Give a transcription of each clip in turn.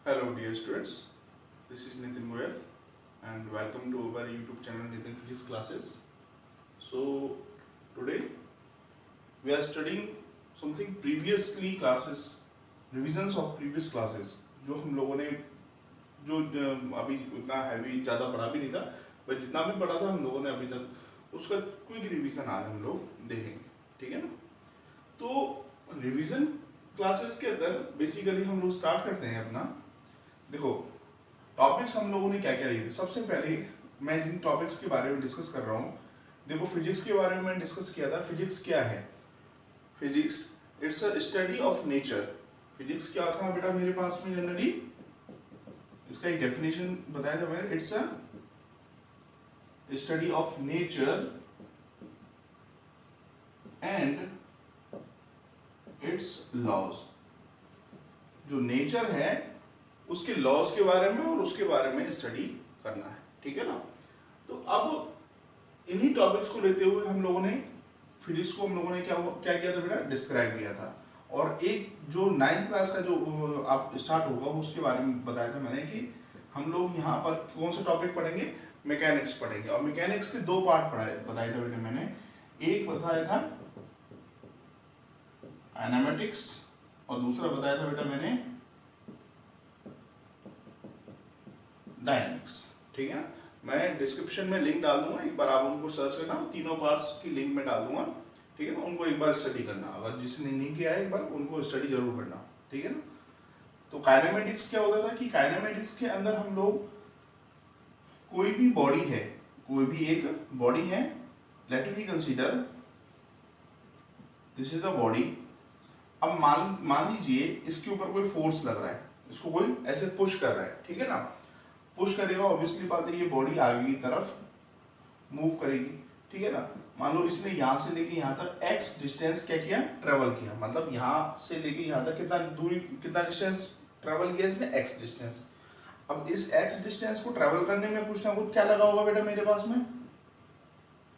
Hello dear students, this is Nitin Goyal and welcome to our YouTube channel Nitin Physics Classes. So today we are studying something previously classes, revisions of previous classes जो हम लोगों ने जो अभी उतना heavy ज़्यादा पढ़ा भी नहीं था बट जितना भी पढ़ा था हम लोगों ने अभी तक उसका क्विक रिवीजन आज हम लोग देखेंगे, ठीक है ना। तो रिवीजन क्लासेस के अंदर बेसिकली हम लोग स्टार्ट करते हैं अपना। देखो टॉपिक्स हम लोगों ने क्या क्या लिए थे। सबसे पहले मैं जिन टॉपिक्स के बारे में डिस्कस कर रहा हूँ, देखो फिजिक्स के बारे में मैंने डिस्कस किया था। फिजिक्स क्या है? Physics it's a study of nature. Physics क्या था बेटा मेरे पास में जनरली, इसका एक डेफिनेशन बताया था मैंने। It's a study of nature and its laws. जो नेचर है उसके लॉज के बारे में और उसके बारे में स्टडी करना है, ठीक है ना। तो अब इन्हीं टॉपिक्स को लेते हुए हम लोगों ने फिजिक्स को हम लोगों ने क्या क्या किया था बेटा, डिस्क्राइब किया था। और एक जो 9th क्लास का जो आप स्टार्ट होगा उसके बारे में बताया था मैंने कि हम लोग यहाँ पर कौन सा टॉपिक पढ़ेंगे, मैकेनिक्स पढ़ेंगे। और मैकेनिक्स के दो पार्ट बताए थे बेटा मैंने। एक बताया था काइनेमेटिक्स और दूसरा बताया था बेटा मैंने डायनेमिक्स, ठीक है ना। मैं डिस्क्रिप्शन में लिंक डाल दूंगा, एक बार आप उनको सर्च करना, तीनों पार्ट्स की लिंक में डाल दूंगा, ठीक है ना। उनको एक बार स्टडी करना, अगर जिसने नहीं किया है एक बार उनको स्टडी जरूर करना, ठीक है ना। तो काइनेमेटिक्स क्या होता था कि काइनेमेटिक्स के अंदर हम लोग कोई भी बॉडी है, कोई भी एक बॉडी है, let me consider this is a body. अब मान लीजिए इसके ऊपर कोई फोर्स लग रहा है, इसको कोई ऐसे पुश कर रहा है, ठीक है ना। पुश करेगा, ऑब्वियसली बात है ये बॉडी आगे की तरफ मूव करेगी, ठीक है ना। मान लो इसने यहाँ से लेके यहाँ तक x डिस्टेंस क्या किया, ट्रेवल किया। मतलब यहाँ से लेके यहाँ तक कितना दूरी, कितना डिस्टेंस ट्रेवल किया इसने, x डिस्टेंस। अब इस x डिस्टेंस को ट्रेवल करने में कुछ ना कुछ क्या लगा होगा बेटा मेरे पास में,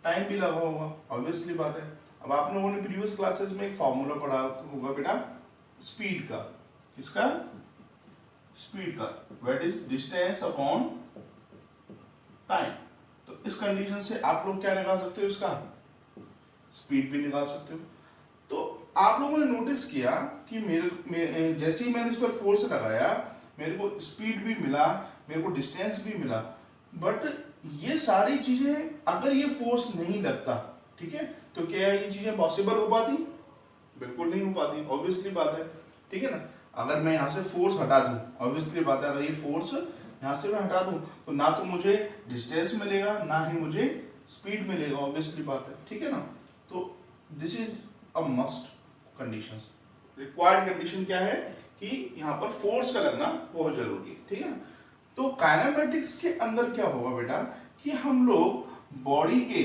टाइम भी लगा होगा, ऑब्वियसली बात है। अब आप लोगों ने प्रीवियस क्लासेस में एक फॉर्मूला पढ़ा होगा बेटा स्पीड का, किसका, स्पीड का, what is distance upon time. तो इस कंडीशन से आप लोग क्या निकाल सकते हो, इसका स्पीड भी निकाल सकते हो। तो आप लोगों ने नोटिस किया कि मेरे जैसे ही मैंने इस पर फोर्स लगाया मेरे को स्पीड भी मिला, मेरे को डिस्टेंस भी मिला। बट ये सारी चीजें अगर ये फोर्स नहीं लगता, ठीक है, तो क्या ये चीजें पॉसिबल हो पाती? बिल्कुल नहीं हो पाती, ऑब्वियसली बात है, ठीक है ना। अगर मैं यहाँ से फोर्स हटा दूं, ऑब्वियसली बात है, अगर ये फोर्स यहाँ से मैं हटा दूं तो ना तो मुझे डिस्टेंस मिलेगा ना ही मुझे स्पीड मिलेगा, ऑब्वियसली बात है, ठीक है ना। तो this is a must condition, required condition क्या है कि यहाँ पर फोर्स का लगना बहुत जरूरी है, ठीक है ना। तो काइनेमेटिक्स के अंदर क्या होगा बेटा कि हम लोग बॉडी के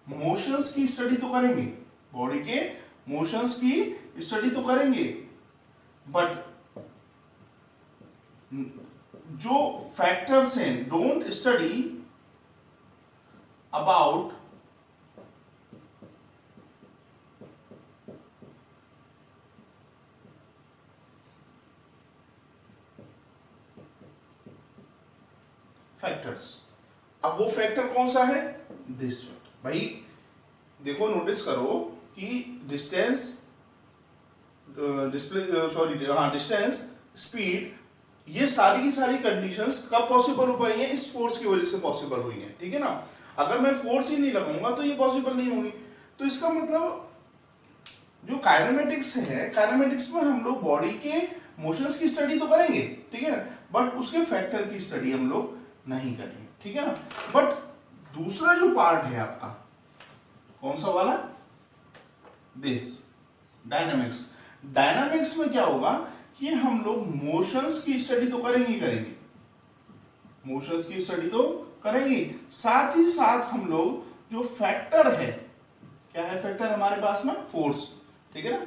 मोशंस की स्टडी तो करेंगे, बॉडी के मोशंस की स्टडी तो करेंगे, बट जो फैक्टर्स हैं, डोंट स्टडी अबाउट फैक्टर्स। अब वो फैक्टर कौन सा है, दिस भाई देखो नोटिस करो कि डिस्टेंस, डिस्टेंस, स्पीड, ये सारी की सारी कंडीशंस कब पॉसिबल हो पाई हैं, इस फोर्स की वजह से पॉसिबल हुई हैं, ठीक है ना। अगर मैं फोर्स ही नहीं लगाऊंगा तो ये पॉसिबल नहीं होगी। तो इसका मतलब जो काइनेमेटिक्स है, काइनेमेटिक्स में हम लोग बॉडी के मोशंस की स्टडी तो करेंगे, ठीक है, बट उसके फैक्टर की स्टडी हम लोग नहीं करेंगे, ठीक है ना। बट दूसरा जो पार्ट है आपका कौन सा वाला, दिस डायनामिक्स। डायनामिक्स में क्या होगा कि हम लोग मोशंस की स्टडी तो करेंगे करेंगे, मोशंस की स्टडी तो करेंगे, साथ ही साथ हम लोग जो फैक्टर है, क्या है फैक्टर हमारे पास में, फोर्स, ठीक है ना,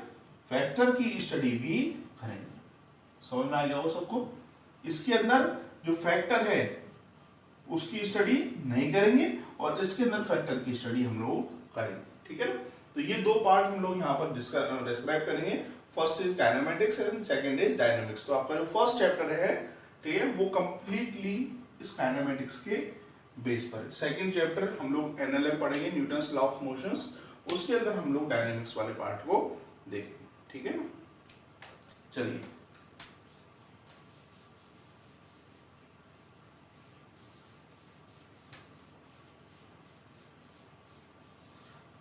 फैक्टर की स्टडी भी करेंगे। समझ में आ गया हो सबको। इसके अंदर जो फैक्टर है उसकी स्टडी नहीं करेंगे और इसके अंदर फैक्टर की स्टडी हम लोग करेंगे, ठीक है ना। तो ये दो पार्ट हम लोग यहाँ पर डिस्क्राइब करेंगे। First is kinematics and second is dynamics. तो आपका जो फर्स्ट चैप्टर है, ठीक है, वो कंप्लीटली इस काइनेमेटिक्स के बेस पर। सेकंड चैप्टर हम लोग एनएलएम पढ़ेंगे, न्यूटन्स लॉ ऑफ मोशंस, उसके अंदर हम लोग डायनामिक्स वाले पार्ट को देखेंगे, ठीक है ना। चलिए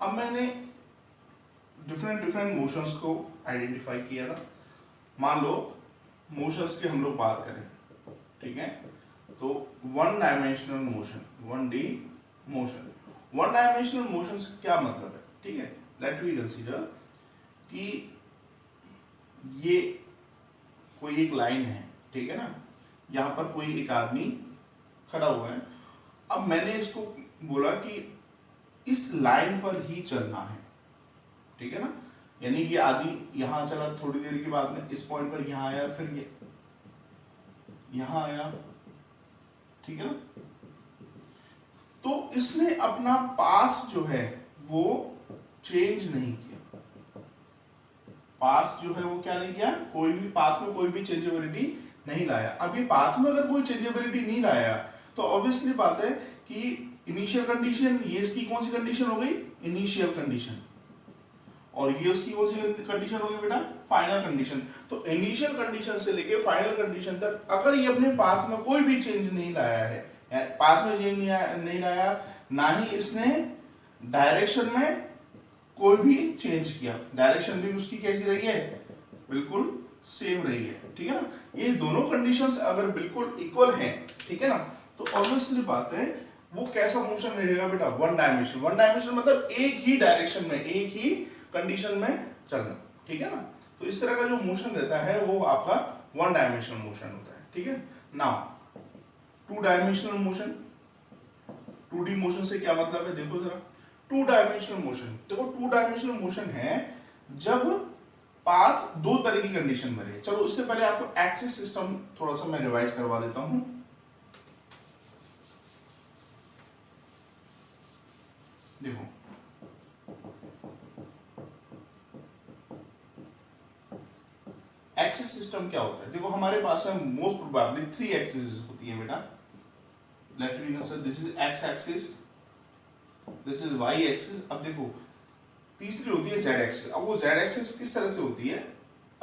अब मैंने डिफरेंट मोशंस को आइडेंटिफाई किया था। मान लो मोशंस की हम लोग बात करें, ठीक है, तो one dimensional motion, 1D motion. One dimensional motion से क्या मतलब है, ठीक है, लेट वी कंसीडर कि ये कोई एक लाइन है, ठीक है ना, यहाँ पर कोई एक आदमी खड़ा हुआ है। अब मैंने इसको बोला कि इस लाइन पर ही चलना है, ठीक है ना, यानी ये आदमी यहां चला, थोड़ी देर के बाद में इस पॉइंट पर यहां आया, फिर ये यहां आया, ठीक है ना। तो इसने अपना पाथ जो है वो चेंज नहीं किया। पाथ जो है वो क्या नहीं किया, कोई भी पाथ में कोई भी चेंजेबिलिटी नहीं लाया। अब ये पाथ में अगर कोई चेंजेबिलिटी नहीं लाया तो ऑब्वियसली बात है कि इनिशियल कंडीशन, ये इसकी कौन सी कंडीशन हो गई, इनिशियल कंडीशन, और ये उसकी कौन सी कंडीशन होगी बेटा, फाइनल कंडीशन। तो इनिशियल कंडीशन से लेके फाइनल कंडीशन तक अगर ये अपने पाथ में कोई भी चेंज नहीं लाया है, पाथ में चेंज नहीं लाया, ना ही इसने डायरेक्शन में कोई भी चेंज किया, डायरेक्शन भी उसकी कैसी रही है, बिल्कुल सेम रही है, ठीक है ना। ये दोनों कंडीशंस अगर बिल्कुल इक्वल हैं, ठीक है ना, तो ऑब्वियसली बात है वो कैसा मोशन रहेगा बेटा, वन डायमेंशन। वन डायमेंशन मतलब एक ही डायरेक्शन में, एक ही कंडीशन में चलना, ठीक है ना। तो इस तरह का जो मोशन रहता है वो आपका वन डायमेंशनल मोशन होता है, ठीक है। Now two dimensional motion, 2D motion से क्या मतलब है, देखो जरा। टू डायमेंशनल मोशन, देखो टू डायमेंशनल मोशन है जब पाथ दो तरह की कंडीशन में रहे। चलो उससे पहले आपको एक्सिस सिस्टम थोड़ा सा मैं रिवाइज करवा देता हूं। देखो एक्सिस सिस्टम क्या होता है, देखो हमारे पास में मोस्ट प्रोबेबली 3 एक्सिस होती है बेटा। Let me consider this is X axis, this is Y axis. अब देखो तीसरी होती है जेड एक्सिस। अब वो जेड एक्सिस किस तरह से होती है,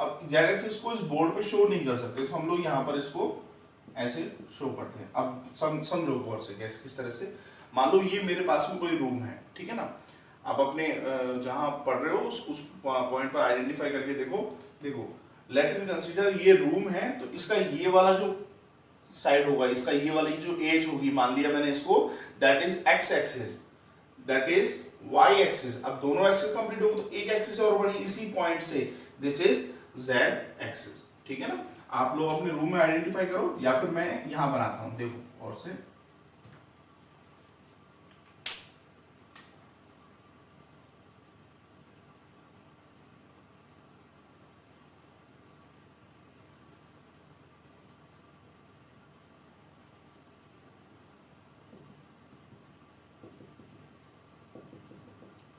अब जेड एक्सिस को इस बोर्ड पे शो नहीं कर सकते, तो हम लोग यहाँ पर इसको ऐसे शो करते हैं। अब समझो गौर से कैसे, किस तरह से। मान लो ये मेरे पास में कोई रूम है, ठीक है ना, आप अपने जहां पढ़ रहे हो उस पॉइंट पर आइडेंटिफाई करके देखो। देखो लेट मी कंसीडर ये रूम है, तो इसका ये वाला जो साइड होगा, इसका ये वाली जो एज होगी, मान लिया मैंने इसको, that is X axis, that is Y axis. अब दोनों एक्सिस कंप्लीट हो तो एक एक्सिस और बनी इसी पॉइंट से, दिस इज जेड एक्सिस, ठीक है ना। आप लोग अपने रूम में आइडेंटिफाई करो या फिर मैं यहां बनाता हूं, देखो और से।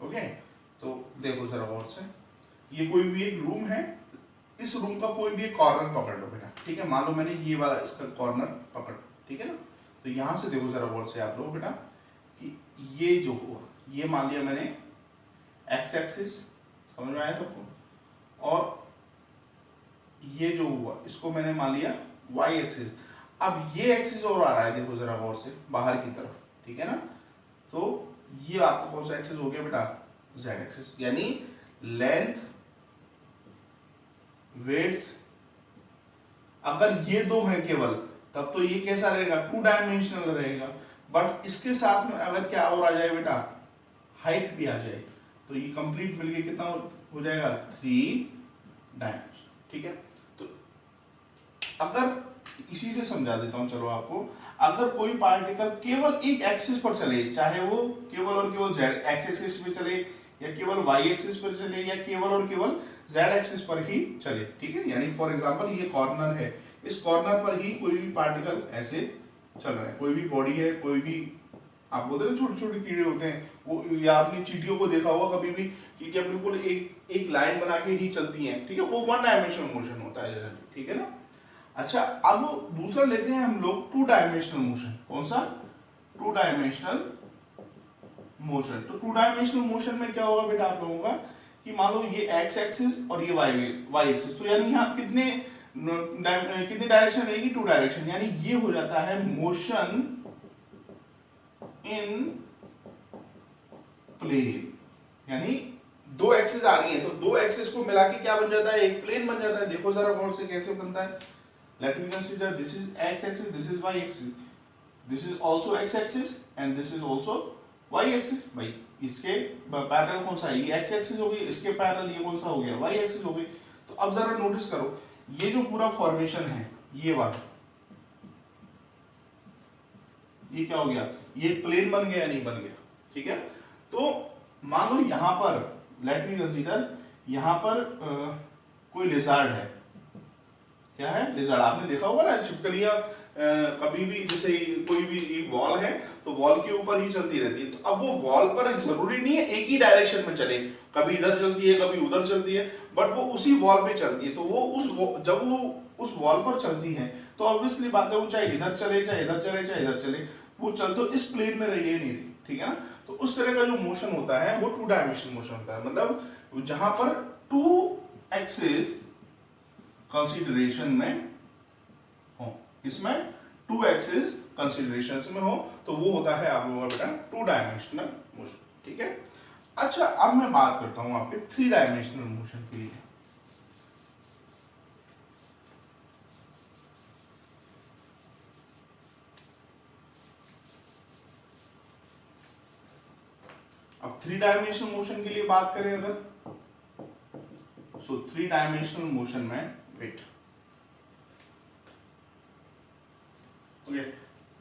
ओके, तो देखो जरा गौर से, ये कोई भी एक रूम है, इस रूम का कोई भी एक कॉर्नर पकड़ लो बेटा, ठीक है। मान लो मैंने ये वाला इसका कॉर्नर पकड़, ठीक है ना। तो यहां से देखो जरा गौर से आप लोग बेटा कि ये जो हुआ, ये मान लिया मैंने एक्स एक्सिस, समझ में आया सबको, और ये जो हुआ इसको मैंने मान लिया वाई एक्सिस। अब ये एक्सिस और आ रहा है, देखो जरा गौर से बाहर की तरफ, ठीक है ना। तो ये आपका कौन सा एक्सिस हो गया बेटा, जेड एक्सिस, यानी लेंथ विड्थ। अगर ये दो है केवल, तब तो ये कैसा रहेगा, टू डायमेंशनल रहेगा। बट इसके साथ में अगर क्या और आ जाए बेटा, हाइट भी आ जाए, तो ये कंप्लीट मिलके कितना हो जाएगा, 3 डायमेंशन, ठीक है। तो अगर इसी से समझा देता हूं चलो आपको, अगर कोई पार्टिकल केवल एक एक्सिस पर चले, चाहे वो केवल और केवल जेड एक्स एक्सिस पे चले, या केवल वाई एक्सिस पर चले, या केवल और केवल जेड एक्सिस पर ही चले, ठीक है। यानी फॉर एग्जांपल ये कॉर्नर है, इस कॉर्नर पर ही कोई भी पार्टिकल ऐसे चल रहा है, कोई भी बॉडी है, कोई भी आप बोलते हैं छोटे छोटे कीड़े होते हैं वो, या आपने चींटियों को देखा होगा कभी भी, चींटियां बिल्कुल एक एक लाइन बना के ही चलती हैं, ठीक है, वो वन डायमेंशनल मोशन होता है जनरली, ठीक है ना। अच्छा, अब दूसरा लेते हैं हम लोग टू डायमेंशनल मोशन। कौन सा? Two dimensional motion. तो टू डायमेंशनल मोशन में क्या होगा बेटा आप लोगों का, कि मान लो ये एक्स एक्सिस और ये वाई एक्सिस, तो यानी यहाँ कितने कितनी डायरेक्शन रहेगी? टू डायरेक्शन, यानी ये हो जाता है मोशन इन प्लेन, यानी दो एक्सिस आ रही है तो दो एक्सिस को मिला के क्या बन जाता है? एक प्लेन बन जाता है। देखो जरा गौर से कैसे बनता है। Let me consider this is X axis, this is Y axis, this is also X axis and this is also Y axis. भाई इसके पैरेलल कौन सा है? ये एक्स एक्सिस हो गई, इसके पैरेलल ये कौन सा हो गया? वाई एक्सिस हो गई। तो अब जरा नोटिस करो, ये जो पूरा फॉर्मेशन है ये वाला, ये क्या हो गया? ये प्लेन बन गया या नहीं बन गया? ठीक है, तो मान लो यहां पर लेट मी कंसीडर, यहां पर कोई लिजार्ड है। क्या है? लिजार्ड। आपने देखा होगा ना छिपकलियां कभी भी, जैसे कोई भी एक वॉल है तो वॉल के ऊपर ही चलती रहती है। तो अब वो वॉल पर जरूरी नहीं है एक ही डायरेक्शन में चले, कभी इधर चलती है कभी उधर चलती है, बट वो उसी वॉल पे चलती है। तो वो जब वो उस वॉल पर चलती है तो ऑब्वियसली बात है वो चाहे इधर चले चाहे इधर चले चाहे इधर चले, वो चल तो इस प्लेन में रही है नहीं रही, ठीक है ना। तो उस तरह का जो मोशन होता है वो टू डायमेंशनल मोशन होता है, मतलब जहां पर टू एक्सिस कंसीडरेशन में हो, इसमें टू एक्सिस कंसीडरेशन में हो, तो वो होता है आप लोगों का बेटा टू डायमेंशनल मोशन, ठीक है। अच्छा, अब मैं बात करता हूं आपके थ्री डायमेंशनल मोशन के लिए। अब थ्री डायमेंशनल मोशन के लिए बात करें अगर, सो थ्री डायमेंशनल मोशन में wait, okay,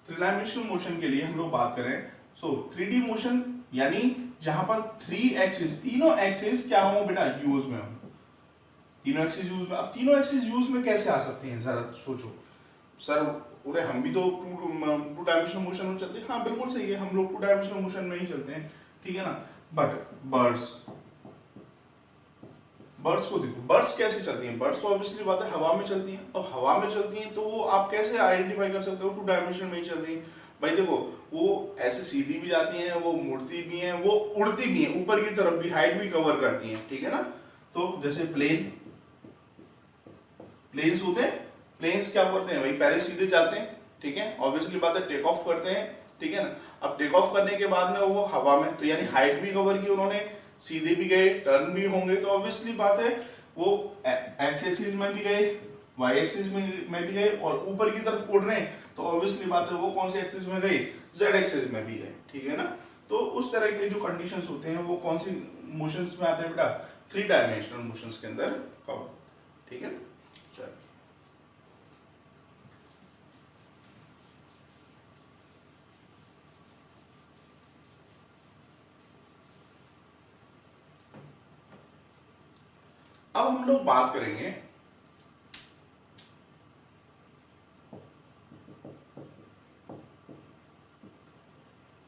three dimensional motion के लिए हम लोग बात करें, सो 3D मोशन, यानी जहां पर थ्री एक्सिस, तीनों एक्सिस क्या हो बेटा? यूज में हो, तीनों एक्सिस यूज में। अब तीनों एक्सिस यूज में कैसे आ सकते हैं जरा सोचो। सर पूरे हम भी तो टू डायमेंशनल मोशन में चलते हैं। हाँ बिल्कुल सही है, हम लोग टू डायमेंशनल मोशन में ही चलते हैं, ठीक है ना। बट बर्ड्स, बर्ड्स को देखो, बर्ड्स कैसे चलती हैं? बर्ड्स तो ऑब्वियसली बात है हवा में चलती हैं। अब हवा में चलती हैं तो वो आप कैसे आइडेंटिफाई कर सकते हो टू डायमेंशन में ही चल रही है? भाई देखो, वो ऐसे सीधी भी जाती हैं, वो मुड़ती भी हैं, वो उड़ती भी हैं, ऊपर की तरफ भी हाइट भी कवर करती हैं, ठीक है ना। तो जैसे प्लेन्स होते हैं, प्लेन्स क्या करते हैं भाई? पहले सीधे जाते हैं, ठीक है, ऑब्वियसली बात है टेक ऑफ करते हैं, ठीक है ना। अब टेक ऑफ करने के बाद में वो हवा में, तो यानी हाइट भी कवर की उन्होंने, सीधे भी गए, टर्न भी होंगे, तो ऑब्वियसली बात है वो एक्स एक्सिस में भी गए, वाई एक्सिस में भी गए, और ऊपर की तरफ उड़ रहे हैं तो ऑब्वियसली बात है वो कौन से एक्सिस में गए? जेड एक्सिस में भी गए, ठीक है ना। तो उस तरह के जो कंडीशंस होते हैं वो कौन सी मोशंस में आते हैं बेटा? थ्री डायमेंशनल मोशंस के अंदर कवर, ठीक है। चलिए, अब हम लोग बात करेंगे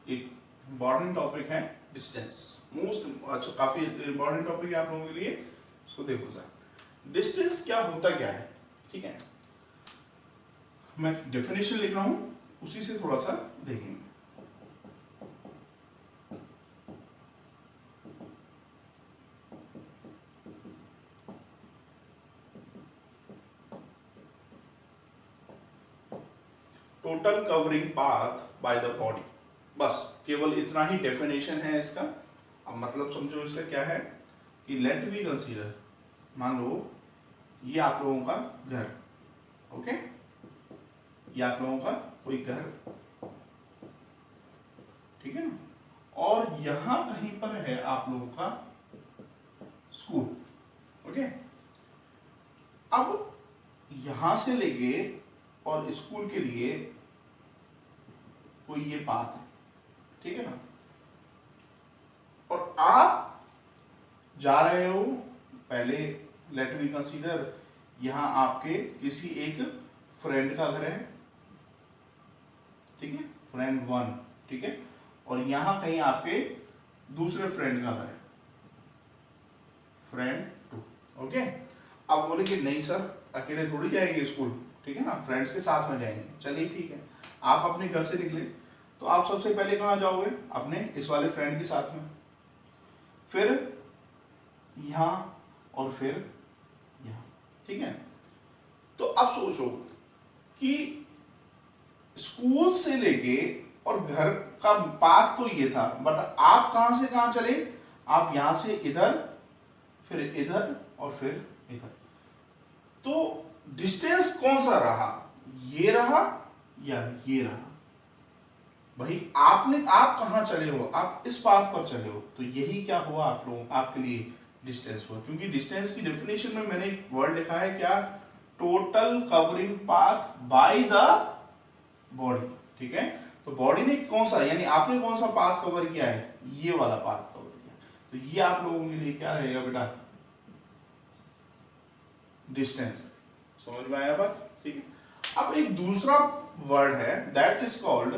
एक इम्पॉर्टेंट टॉपिक है डिस्टेंस, मोस्ट अच्छा काफी इम्पॉर्टेंट टॉपिक है आप लोगों के लिए, इसको देखो सर। डिस्टेंस क्या होता क्या है, ठीक है, मैं डेफिनेशन लिख रहा हूं, उसी से थोड़ा सा देखेंगे। Total covering path by the body, बस केवल इतना ही डेफिनेशन है इसका। अब मतलब समझो इससे क्या है कि लेट वी कंसीडर, मान लो ये आप लोगों का घर, ओके, ये आप लोगों का कोई घर, ठीक है ना, और यहां कहीं पर है आप लोगों का स्कूल, ओके। अब यहां से लेके और स्कूल के लिए कोई ये पाथ है, ठीक है ना, और आप जा रहे हो, पहले लेट वी कंसीडर यहां आपके किसी एक फ्रेंड का घर है, ठीक है, फ्रेंड वन, ठीक है, और यहां कहीं आपके दूसरे फ्रेंड का घर है, फ्रेंड 2। ओके, अब बोले कि नहीं सर अकेले थोड़ी जाएंगे स्कूल, ठीक है ना, फ्रेंड्स के साथ में जाएंगे। चलिए ठीक है, आप अपने घर से निकले तो आप सबसे पहले कहाँ जाओगे, अपने इस वाले फ्रेंड के साथ में, फिर यहां और फिर यहां, ठीक है। तो अब सोचो कि स्कूल से लेके और घर का पाथ तो ये था, बट आप कहां से कहां चले, आप यहां से इधर, फिर इधर और फिर इधर। तो डिस्टेंस कौन सा रहा, ये रहा या ये रहा। भाई आप कहां चले हो, आप इस पाथ पर चले हो, तो यही क्या हुआ आप लोगों, आपके लिए डिस्टेंस हुआ। क्योंकि डिस्टेंस की डेफिनेशन में मैंने एक वर्ड लिखा है क्या, total covering path by the body, ठीक है। तो बॉडी ने कौन सा, यानी आपने कौन सा पाथ कवर किया है, ये वाला पाथ कवर किया, तो ये आप लोगों के लिए क्या रहेगा बेटा, डिस्टेंस। समझ में आया बात, ठीक है। अब एक दूसरा वर्ड है that is called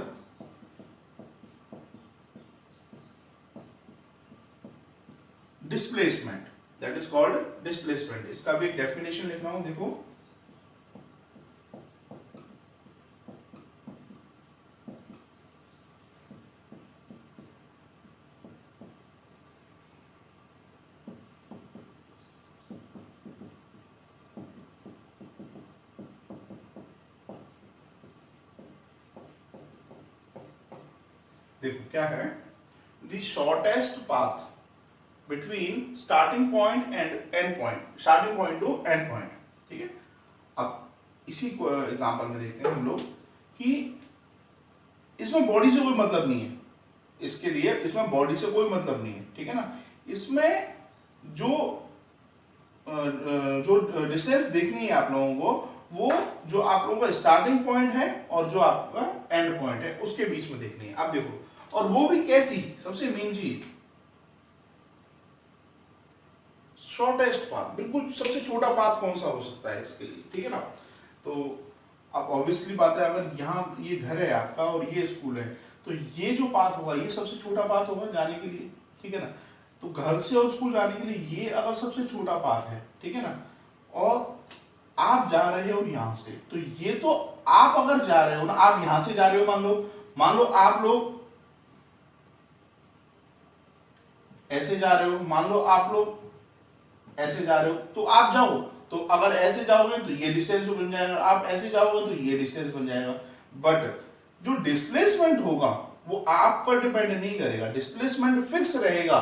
displacement, that is called displacement. इसका भी एक डेफिनेशन लिख रहा हूं, देखो। देखो क्या है, the shortest path between starting point and and point, starting point two and point, ठीक है। अब इसी को एग्जांपल में देखते हैं हम लोग कि इसमें बॉडी से कोई मतलब नहीं है, इसके लिए इसमें बॉडी से कोई मतलब नहीं है, ठीक है ना। इसमें जो जो डिस्टेंस देखनी है आप लोगों को, वो जो आप लोगों का स्टार्टिंग पॉइंट है और जो आपका एंड पॉइंट है उसके बीच में देखनी है। आप देखो, और वो भी कैसी, सबसे मेन चीज शॉर्टेस्ट पाथ, बिल्कुल सबसे छोटा पाथ कौन सा हो सकता है इसके लिए, ठीक है ना। तो अब ऑब्वियसली बात है, अगर यहाँ ये घर है आपका और ये स्कूल है, तो ये जो पाथ होगा ये सबसे छोटा पाथ होगा जाने के लिए, ठीक है ना। तो घर से और स्कूल जाने के लिए ये अगर सबसे छोटा पाथ है, ठीक है ना, और आप जा रहे हो यहां से, तो ये तो आप अगर जा रहे हो ना, आप यहां से जा रहे हो, मान लो आप लोग ऐसे जा रहे हो, मान लो आप लोग ऐसे जा रहे हो, तो आप जाओ, तो अगर ऐसे जाओगे तो ये डिस्टेंस बन जाएगा, आप ऐसे जाओगे तो ये डिस्टेंस बन जाएगा। बट जो डिस्प्लेसमेंट होगा वो आप पर डिपेंड नहीं करेगा, डिस्प्लेसमेंट फिक्स रहेगा।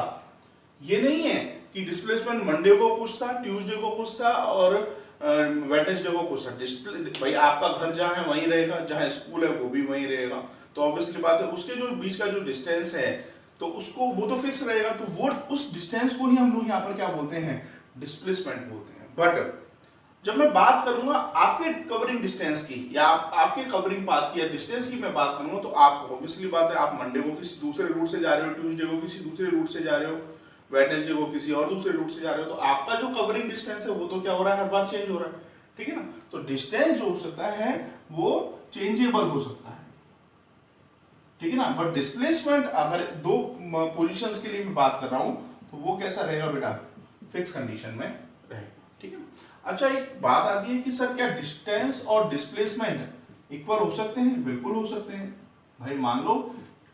ये नहीं है कि डिस्प्लेसमेंट मंडे को कुछ था, ट्यूसडे को कुछ था और वेडनेसडे को कुछ था। डिस्प्ले भाई आपका घर जहां है वहीं रहेगा, जहां स्कूल है वो भी वहीं रहेगा। तो ऑब्वियसली बात है उसके जो बीच का जो डिस्टेंस है तो उसको वो तो फिक्स रहेगा, तो वो उस डिस्टेंस को ही हम लोग यहाँ पर क्या बोलते हैं, डिस्प्लेसमेंट बोलते हैं। बट जब मैं बात करूंगा आपके कवरिंग डिस्टेंस की या आपके कवरिंग पाथ की या डिस्टेंस की मैं बात करूंगा, तो आप ऑब्वियसली बात है, आप मंडे को किसी दूसरे रूट से जा रहे हो, ट्यूसडे को किसी दूसरे रूट से जा रहे हो, वेडनेसडे को किसी और दूसरे रूट से जा रहे हो, तो आपका जो कवरिंग डिस्टेंस है वो तो क्या हो रहा है, हर बार चेंज हो रहा है, ठीक है ना। तो डिस्टेंस जो हो सकता है वो चेंजेबल हो सकता है, ठीक है ना। बट डिस्प्लेसमेंट अगर दो पोजीशंस के लिए मैं बात कर रहा हूं तो वो कैसा रहेगा बेटा, फिक्स कंडीशन में रहेगा, ठीक है। अच्छा एक बात आती है कि सर क्या डिस्टेंस और डिस्प्लेसमेंट इक्वल हो सकते हैं, बिल्कुल हो सकते हैं। भाई मान लो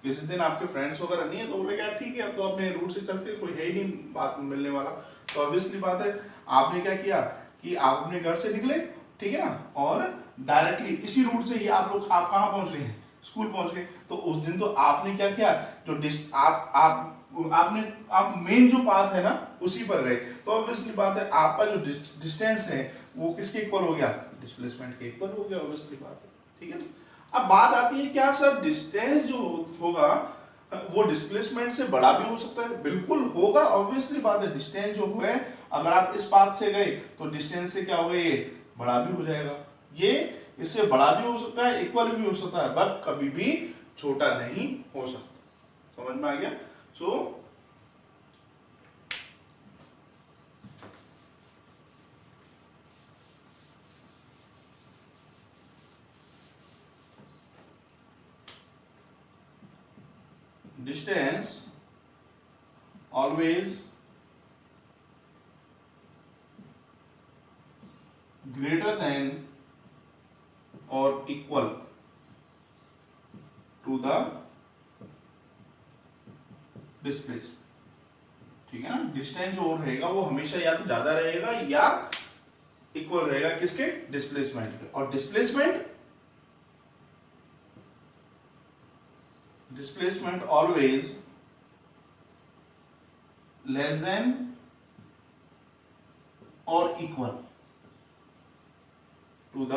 किसी दिन आपके फ्रेंड्स वगैरह नहीं है तो बोले क्या ठीक है अब तो अपने रूट से चलते, कोई है ही नहीं बात मिलने वाला, तो ऑब्वियसली बात है आपने क्या किया कि आप अपने घर से निकले, ठीक है ना, और डायरेक्टली इसी रूट से ही आप कहाँ पहुंच गए, स्कूल पहुंच गए। तो उस दिन तो आपने क्या किया, जो आप मेन जो पाथ है ना उसी पर गए, तो ऑब्वियसली बात है आपका जो डिस्टेंस है वो किसके इक्वल हो गया, डिस्प्लेसमेंट के इक्वल हो गया, ऑब्वियसली बात है, ठीक है ना। अब बात आती है क्या सर डिस्टेंस जो होगा वो डिस्प्लेसमेंट से बड़ा भी हो सकता है, बिल्कुल होगा, ऑब्वियसली बात है। डिस्टेंस जो है अगर आप इस पाथ से गए तो डिस्टेंस से क्या होगा, ये बड़ा भी हो जाएगा, ये इससे बड़ा भी हो सकता है, इक्वल भी हो सकता है, बट कभी भी छोटा नहीं हो सकता। समझ में आ गया। So distance always greater than or equal to the displacement, ठीक है ना। डिस्टेंस जो रहेगा वो हमेशा या तो ज्यादा रहेगा या इक्वल रहेगा किसके, डिस्प्लेसमेंट के। और डिस्प्लेसमेंट ऑलवेज लेस देन और equal to the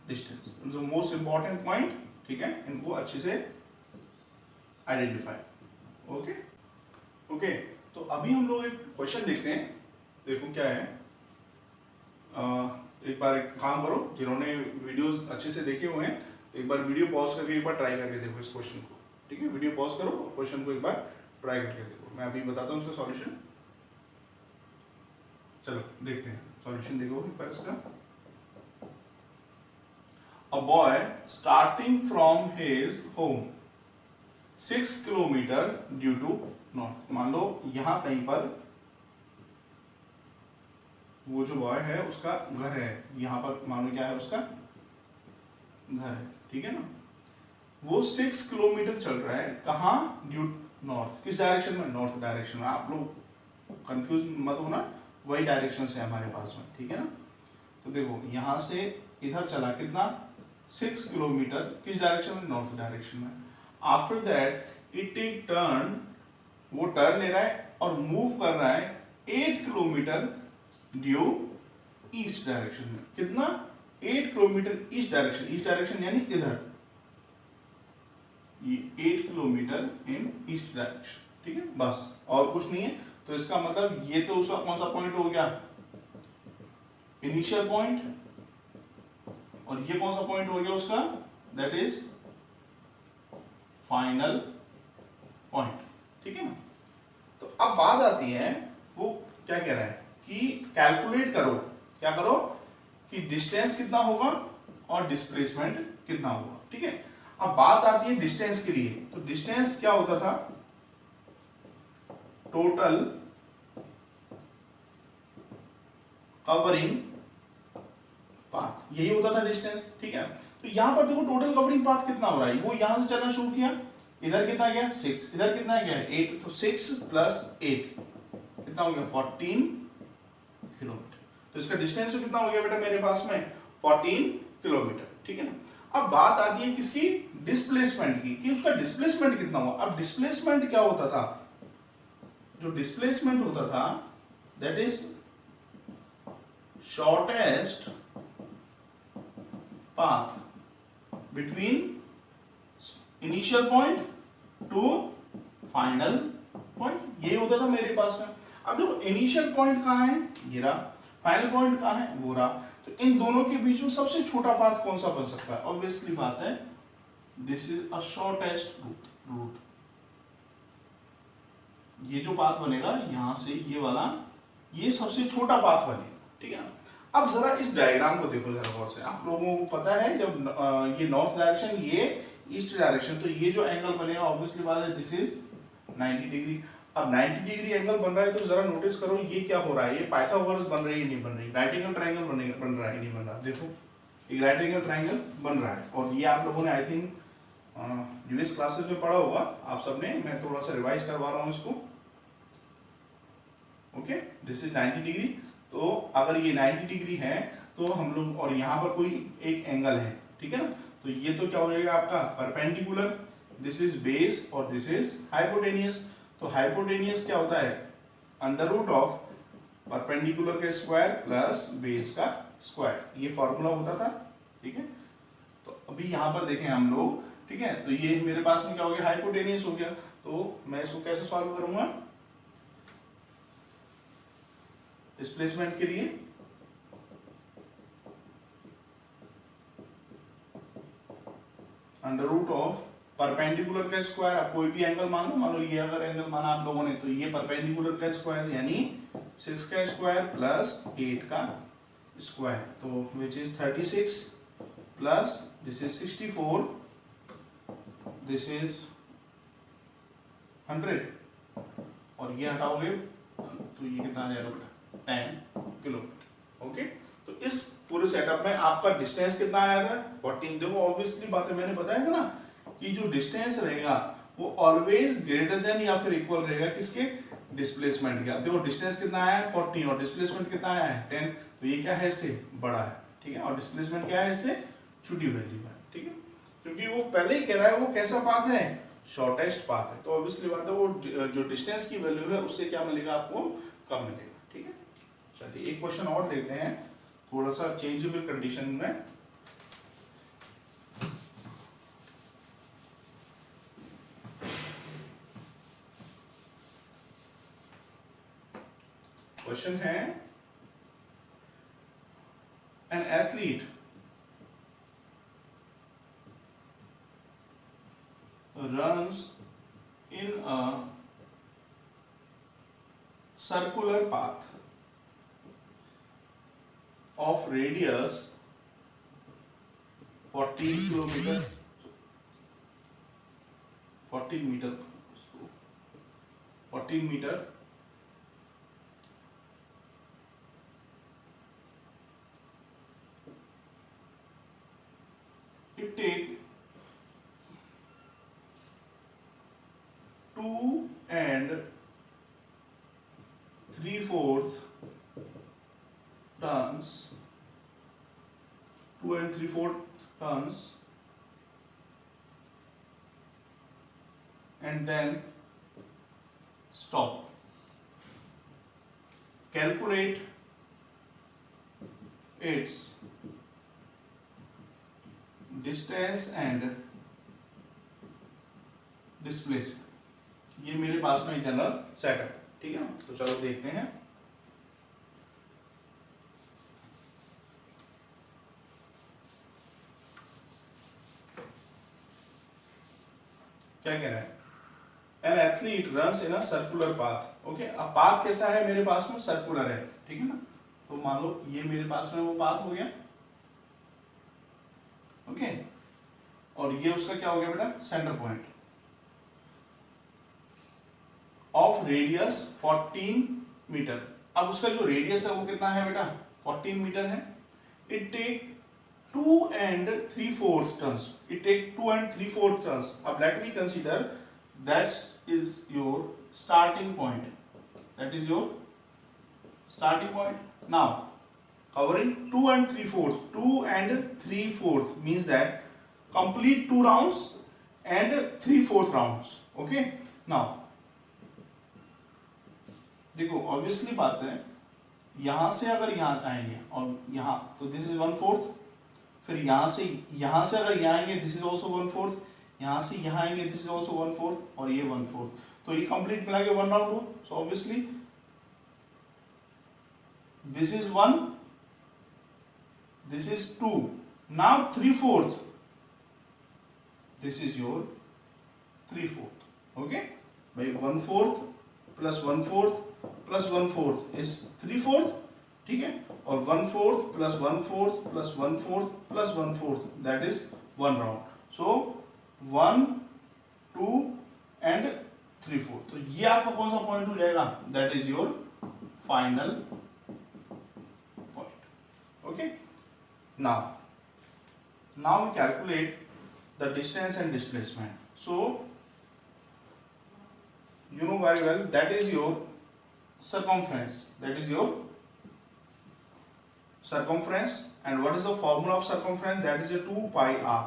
distance. Most important point, ठीक है, इनको अच्छे से आइडेंटिफाई। ओके, तो अभी हम लोग एक क्वेश्चन देखते हैं। देखो क्या है, एक बार एक काम करो, जिन्होंने वीडियोस अच्छे से देखे हुए हैं एक बार वीडियो पॉज करके एक बार ट्राई करके देखो इस क्वेश्चन को, ठीक है। वीडियो पॉज करो, क्वेश्चन को एक बार ट्राई करके देखो। मैं अभी बताता हूँ उसका सॉल्यूशन। चलो देखते हैं सॉल्यूशन, देखो एक बार इसका। A boy starting from his home 6 kilometre due to north. मान लो यहाँ कहीं पर वो जो बॉय है उसका घर है, यहाँ पर मान लो क्या है, उसका घर है, ठीक है ना। वो 6 किलोमीटर चल रहा है, कहाँ, ड्यू नॉर्थ, किस डायरेक्शन में, नॉर्थ डायरेक्शन में। आप लोग कंफ्यूज मत होना, वही डायरेक्शन से हमारे पास में, ठीक है ना। तो देखो यहाँ से इधर चला कितना, 6 किलोमीटर, किस डायरेक्शन में, नॉर्थ डायरेक्शन में। After that it take turn, वो टर्न ले रहा है और मूव कर रहा है 8 किलोमीटर ड्यू ईस्ट डायरेक्शन में। कितना, 8 किलोमीटर ईस्ट डायरेक्शन यानी इधर, ये 8 किलोमीटर इन ईस्ट डायरेक्शन, ठीक है, बस और कुछ नहीं है। तो इसका मतलब ये तो उसका कौन सा पॉइंट हो गया, इनिशियल पॉइंट, और ये कौन सा पॉइंट हो गया उसका, दैट इज फाइनल पॉइंट, ठीक है ना। तो अब बात आती है, वो क्या कह रहा है कि कैलकुलेट करो, क्या करो कि डिस्टेंस कितना होगा और डिस्प्लेसमेंट कितना होगा, ठीक है। अब बात आती है डिस्टेंस के लिए, तो डिस्टेंस क्या होता था, टोटल कवरिंग पाथ, यही होता था डिस्टेंस, ठीक है। तो यहां पर देखो टोटल कवरिंग पाथ कितना हो रहा है, वो यहां से चलना शुरू किया, इधर कितना गया 6, इधर कितना गया 8, तो 6 प्लस 8 कितना हो गया 14 किलोमीटर। तो इसका डिस्टेंस तो कितना हो गया बेटा मेरे पास में 14 किलोमीटर, ठीक है ना। अब बात आती है किसकी, डिस्प्लेसमेंट की, कि उसका डिस्प्लेसमेंट कितना हुआ। अब डिस्प्लेसमेंट क्या होता था, जो डिस्प्लेसमेंट होता था that is shortest path between initial point two final point, ये होता था मेरे पास में। अब देखो इनिशियल पॉइंट कहाँ है, ये रहा, फाइनल पॉइंट कहाँ है, वो रहा। तो इन दोनों के बीच में सबसे छोटा पाथ कौन सा बन सकता है, ऑब्वियसली बात है this is a shortest route. ये जो पाथ बनेगा यहां से ये वाला, ये सबसे छोटा पाथ बनेगा, ठीक है ना। अब जरा इस डायग्राम को देखो जरा गौर से। आप लोगों को पता है जब ये नॉर्थ डायरेक्शन, ये ईस्ट डायरेक्शन, तो ये जो एंगल बनेगा ऑब्वियसली बात है दिस इज 90 डिग्री। अब 90 डिग्री एंगल बन रहा है तो जरा नोटिस करो ये क्या हो रहा है, ये पाइथागोरस बन रही है नहीं बन रही, राइट एंगल ट्रायंगल बन रहा है नहीं बन रहा। देखो एक राइट एंगल ट्रायंगल बन रहा है, और ये आप लोगों ने आई थिंक यूएस क्लासेस में पढ़ा होगा आप सबने, मैं थोड़ा सा रिवाइज करवा रहा हूँ इसको। Okay, this is 90 degree. तो अगर ये 90 डिग्री है तो हम लोग, और यहाँ पर कोई एक एंगल है, ठीक है ना, तो ये तो क्या हो जाएगा आपका परपेंडिकुलर, दिस इज बेस और दिस इज हाइपोटेनियस। तो हाइपोटेनियस क्या होता है, अंडर रूट ऑफ परपेंडिकुलर का स्क्वायर प्लस बेस का स्क्वायर, ये फॉर्मूला होता था, ठीक है। तो अभी यहाँ पर देखें हम लोग, ठीक है, तो ये मेरे पास में क्या हो गया, हाइपोटेनियस हो गया। तो मैं इसको कैसे सॉल्व करूंगा, डिस्प्लेसमेंट के लिए अंडर रूट ऑफ परपेंडिकुलर का स्क्वायर, आप कोई भी एंगल मान लो ये अगर एंगल माना आप लोगों ने, तो ये परपेंडिकुलर का स्क्वायर यानी 6 का स्क्वायर प्लस 8 का स्क्वायर, तो which is 36 plus this is 64 this is 100 और ये हटाओगे तो ये कितना आ जाएगा बेटा 10 किलोमीटर। ओके, तो इस पूरे सेटअप में आपका डिस्टेंस कितना आया था 14। देखो ऑब्वियसली बात है, मैंने बताया था ना कि जो डिस्टेंस रहेगा वो ऑलवेज ग्रेटर देन या फिर इक्वल रहेगा किसके, डिस्प्लेसमेंट का। देखो डिस्टेंस कितना आया है 14 और डिस्प्लेसमेंट कितना आया है 10, तो ये क्या है इससे बड़ा है, ठीक है, और डिस्प्लेसमेंट क्या है इससे छोटी वैल्यू है, ठीक है, क्योंकि वो पहले ही कह रहा है वो कैसा पाथ है, शॉर्टेस्ट पाथ है, तो ऑब्वियसली बात है वो जो डिस्टेंस की वैल्यू है उससे क्या मिलेगा आपको, कम मिलेगा, ठीक है। चलिए एक क्वेश्चन और लेते हैं थोड़ा सा चेंजेबल कंडीशन में। क्वेश्चन है an athlete runs in a circular path of radius 14 kilometer 14 meter 14 meter it take 2 and 3/4 tons 2 and 3/4 tons and then stop. Calculate its distance and displacement. ये मेरे पास में जनरल सेटअप, ठीक है ना, तो चलो देखते हैं क्या कह रहा है। An athlete runs in a circular path. Okay, अब पाथ कैसा है मेरे पास में, सर्कुलर है, ठीक है ना, तो मान लो ये मेरे पास में वो पाथ हो गया, ओके, और ये उसका क्या हो गया बेटा, centre point of radius 14 metre. अब उसका जो रेडियस है वो कितना है बेटा, 14 मीटर है। It take 2 and 3/4 tons. It take 2 and 3/4 tons. अब let me consider that is your starting point. That is your starting point. Now covering 2 and 3/4. 2 and 3/4 means that complete 2 rounds and 3/4 rounds. Okay. Now देखो obviously बात है, यहां से अगर यहां आएंगे और यहां तो दिस इज 1/4, फिर यहां से अगर यहां आएंगे दिस इज आल्सो 1/4, यहां से यहां आएंगे दिस इज आल्सो 1/4 और ये 1/4, तो ये कंप्लीट मिला के 1 राउंड हो। So obviously this is 1, this is 2, now 3/4, this is your 3/4। Okay भाई, 1/4 प्लस 1/4 प्लस 1/4 इज 3/4, ठीक है, और 1/4 plus 1/4 plus 1/4 plus 1/4 that is 1 round. So 1, 2 and 3/4, तो ये आपका कौन सा पॉइंट हो जाएगा, that is your final point. Okay, now we calculate the distance and displacement. So you know very well that is your circumference, that is your circumference, and what is the formula of circumference, that is a 2 pi r,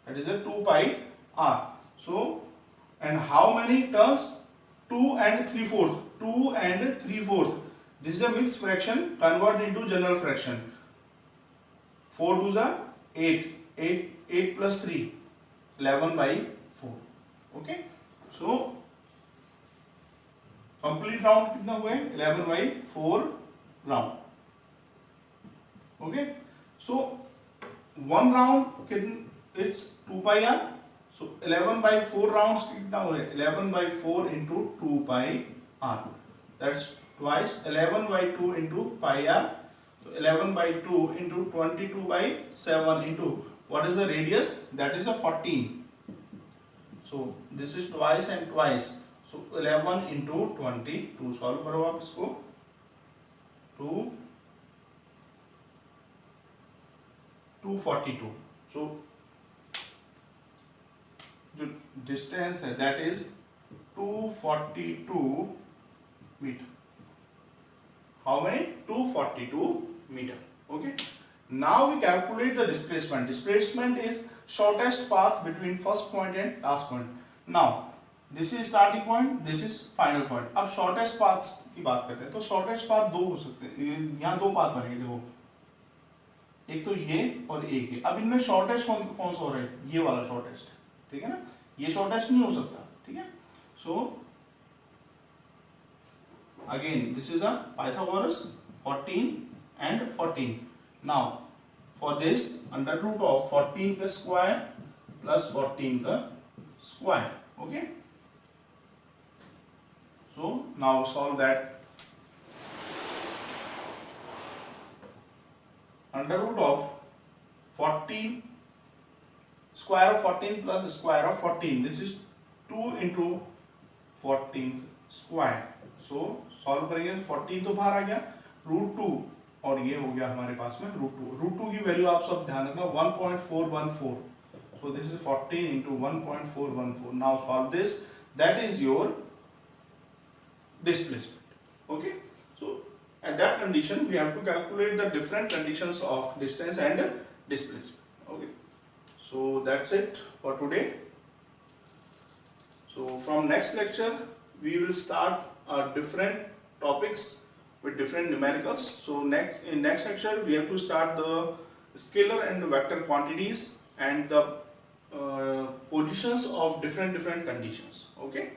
that is a 2 pi r. So and how many turns, 2 and 3/4, 2 and 3/4, this is a mixed fraction, convert into general fraction, 4 2s are 8, 8 plus 3 11/4. okay, so complete round कितना हुए, 11/4 round. Okay, so 1 round is 2 pi r, so 11/4 rounds कितना हुए, 11/4 into 2 pi r, that's twice 11/2 into pi r, so 11/2 into 22/7 into what is the radius, that is a 14, so this is twice and twice, so 11 into 22 solve करो आप इसको, 242, so जो distance है that is 242 metre. How many? 242 meter. Okay. Now we calculate the displacement. Displacement is shortest path between first point and last point. Now this is starting point, this is final point. अब shortest path की बात करते हैं. तो shortest path दो हो सकते हैं. यहाँ दो path बनेंगे देखो. एक तो ये और एक ये. अब इनमें shortest कौन सा हो रहा है? ये वाला shortest. ठीक है ना? ये shortest नहीं हो सकता. ठीक है? So again this is a Pythagoras 14 and 14. Now for this under root of 14 का square plus 14 का square. Okay, so now solve that. Under root of 14 square of 14 plus square of 14, this is 2 into 14 square. So solve करेंगे, 14 तो बाहर आ गया, √2 और ये हो गया हमारे पास में √2 की वैल्यू आप सब ध्यान रखना 1.414. So this is 14 into 1.414. Now solve this. That is your displacement. Okay. So at that condition we have to calculate the different conditions of distance and displacement. Okay. So that's it for today. So from next lecture we will start different topics with different numericals. So in next lecture we have to start the scalar and vector quantities and the positions of different conditions. Okay.